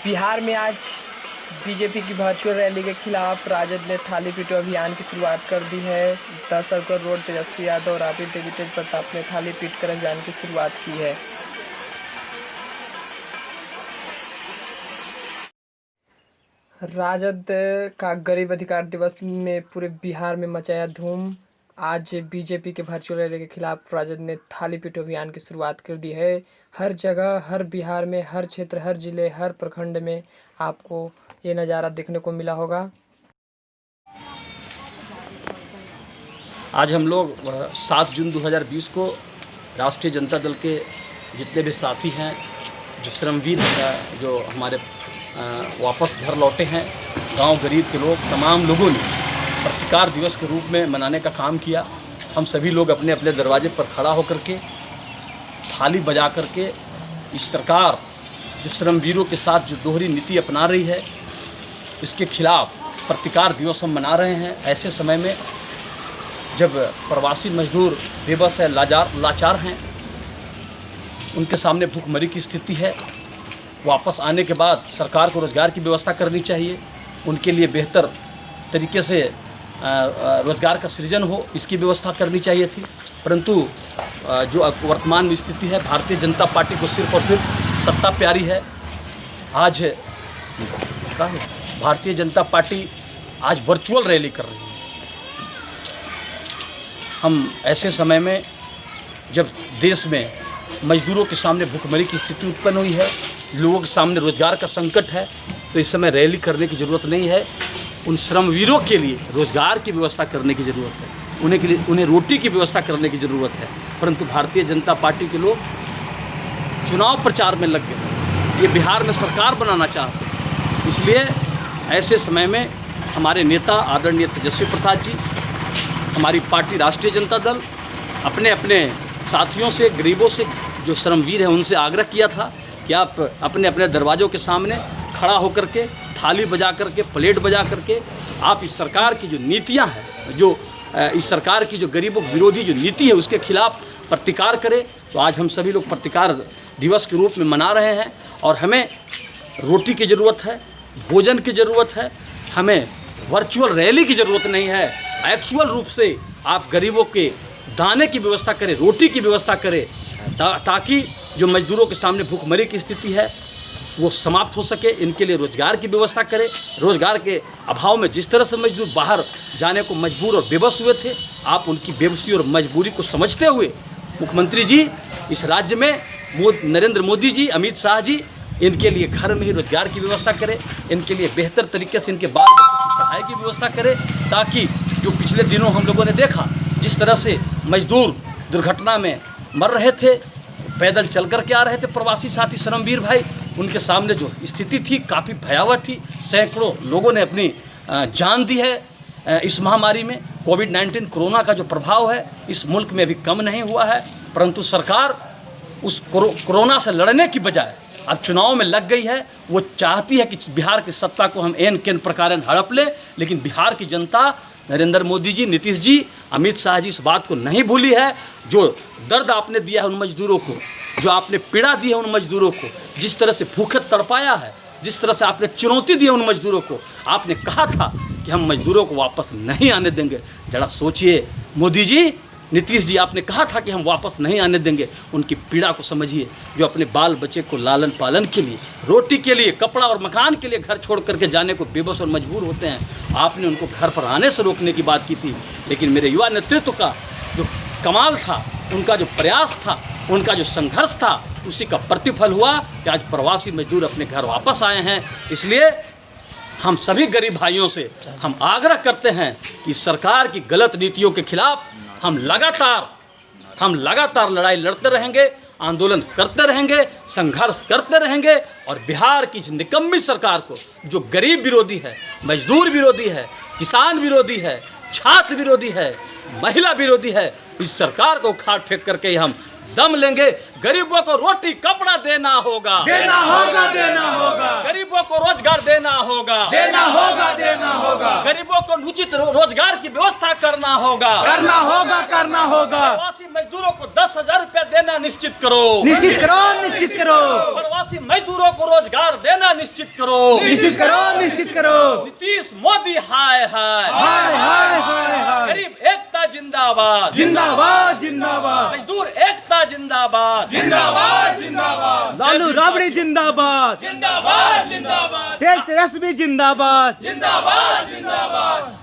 बिहार में आज बीजेपी की वर्चुअल रैली के खिलाफ राजद ने थाली पीटो अभियान की शुरुआत कर दी है। 10 सर्कल रोड तेजस्वी यादव और राबड़ी देवी तेज प्रताप ने थाली पीट कर अभियान की शुरुआत की है। राजद का गरीब अधिकार दिवस में पूरे बिहार में मचाया धूम। आज बीजेपी के वर्चुअल रैली के खिलाफ राजद ने थाली पीटो अभियान की शुरुआत कर दी है। हर जगह, हर बिहार में, हर क्षेत्र, हर जिले, हर प्रखंड में आपको ये नज़ारा देखने को मिला होगा। आज हम लोग 7 जून 2020 को राष्ट्रीय जनता दल के जितने भी साथी हैं, जो श्रमवीर हैं, जो हमारे वापस घर लौटे हैं, गांव गरीब के लोग, तमाम लोगों ने प्रतिकार दिवस के रूप में मनाने का काम किया। हम सभी लोग अपने अपने दरवाजे पर खड़ा होकर के थाली बजा करके इस सरकार जो श्रमवीरों के साथ जो दोहरी नीति अपना रही है, इसके खिलाफ प्रतिकार दिवस हम मना रहे हैं। ऐसे समय में जब प्रवासी मजदूर बेबस है, लाचार हैं, उनके सामने भूखमरी की स्थिति है। वापस आने के बाद सरकार को रोज़गार की व्यवस्था करनी चाहिए, उनके लिए बेहतर तरीके से रोज़गार का सृजन हो, इसकी व्यवस्था करनी चाहिए थी। परंतु जो वर्तमान में स्थिति है, भारतीय जनता पार्टी को सिर्फ और सिर्फ सत्ता प्यारी है। आज भारतीय जनता पार्टी आज वर्चुअल रैली कर रही है। हम ऐसे समय में जब देश में मजदूरों के सामने भूखमरी की स्थिति उत्पन्न हुई है, लोगों के सामने रोज़गार का संकट है, तो इस समय रैली करने की ज़रूरत नहीं है। उन श्रमवीरों के लिए रोज़गार की व्यवस्था करने की ज़रूरत है, उन्हें रोटी की व्यवस्था करने की ज़रूरत है। परंतु भारतीय जनता पार्टी के लोग चुनाव प्रचार में लग गए, ये बिहार में सरकार बनाना चाहते हैं। इसलिए ऐसे समय में हमारे नेता आदरणीय तेजस्वी प्रसाद जी, हमारी पार्टी राष्ट्रीय जनता दल, अपने अपने साथियों से, गरीबों से, जो श्रमवीर हैं, उनसे आग्रह किया था कि आप अपने अपने दरवाज़ों के सामने खड़ा होकर के थाली बजा करके, प्लेट बजा करके आप इस सरकार की जो नीतियां हैं, जो इस सरकार की जो गरीबों विरोधी जो नीति है, उसके खिलाफ प्रतिकार करें। तो आज हम सभी लोग प्रतिकार दिवस के रूप में मना रहे हैं और हमें रोटी की ज़रूरत है, भोजन की ज़रूरत है, हमें वर्चुअल रैली की ज़रूरत नहीं है। एक्चुअल रूप से आप गरीबों के दाने की व्यवस्था करें, रोटी की व्यवस्था करें, ताकि जो मजदूरों के सामने भूखमरी की स्थिति है वो समाप्त हो सके। इनके लिए रोज़गार की व्यवस्था करें। रोज़गार के अभाव में जिस तरह से मजदूर बाहर जाने को मजबूर और बेबस हुए थे, आप उनकी बेबसी और मजबूरी को समझते हुए मुख्यमंत्री जी इस राज्य में नरेंद्र मोदी जी, अमित शाह जी, इनके लिए घर में ही रोज़गार की व्यवस्था करें, इनके लिए बेहतर तरीके से इनके बाल बच्चों की पढ़ाई की व्यवस्था करें, ताकि जो पिछले दिनों हम लोगों ने देखा जिस तरह से मजदूर दुर्घटना में मर रहे थे, पैदल चल कर के आ रहे थे प्रवासी साथी श्रमवीर भाई, उनके सामने जो स्थिति थी काफ़ी भयावह थी। सैकड़ों लोगों ने अपनी जान दी है। इस महामारी में कोविड-19 कोरोना का जो प्रभाव है इस मुल्क में अभी कम नहीं हुआ है, परंतु सरकार उस कोरोना से लड़ने की बजाय अब चुनाव में लग गई है। वो चाहती है कि बिहार की सत्ता को हम एन केन प्रकार हड़प लें, लेकिन बिहार की जनता, नरेंद्र मोदी जी, नीतीश जी, अमित शाह जी इस बात को नहीं भूली है। जो दर्द आपने दिया है उन मजदूरों को, जो आपने पीड़ा दी है उन मजदूरों को, जिस तरह से भूखे तड़पाया है, जिस तरह से आपने चुनौती दी है उन मजदूरों को, आपने कहा था कि हम मजदूरों को वापस नहीं आने देंगे। जरा सोचिए मोदी जी, नीतीश जी, आपने कहा था कि हम वापस नहीं आने देंगे। उनकी पीड़ा को समझिए, जो अपने बाल बच्चे को लालन पालन के लिए, रोटी के लिए, कपड़ा और मकान के लिए घर छोड़ करके जाने को बेबस और मजबूर होते हैं। आपने उनको घर पर आने से रोकने की बात की थी, लेकिन मेरे युवा नेतृत्व का जो कमाल था, उनका जो प्रयास था, उनका जो संघर्ष था, उसी का प्रतिफल हुआ कि आज प्रवासी मजदूर अपने घर वापस आए हैं। इसलिए हम सभी गरीब भाइयों से हम आग्रह करते हैं कि सरकार की गलत नीतियों के खिलाफ हम लगातार लड़ाई लड़ते रहेंगे, आंदोलन करते रहेंगे, संघर्ष करते रहेंगे और बिहार की इस निकम्मी सरकार को, जो गरीब विरोधी है, मजदूर विरोधी है, किसान विरोधी है, छात्र विरोधी है, महिला विरोधी है, इस सरकार को उखाड़ फेंक करके हम दम लेंगे। गरीबों को रोटी कपड़ा देना होगा, देना होगा, देना होगा। गरीबों को रोजगार देना होगा, देना होगा, देना होगा। गरीबों को उचित रोजगार की व्यवस्था करना होगा, करना होगा, करना होगा। प्रवासी मजदूरों को 10,000 रुपया देना निश्चित करो, निश्चित करो, निश्चित करो। प्रवासी आदिवासी मजदूरों को रोजगार देना निश्चित करो। निश्चित करो, निश्चित करो। नीतीश मोदी हाय हाय हाय हाय हाय हाय। गरीब एकता जिंदाबाद, जिंदाबाद जिंदाबाद, मजदूर एकता जिंदाबाद, जिंदाबाद जिंदाबाद। लालू राबड़ी जिंदाबाद, जिंदाबाद जिंदाबाद, तेजस्वी जिंदाबाद, जिंदाबाद जिंदाबाद।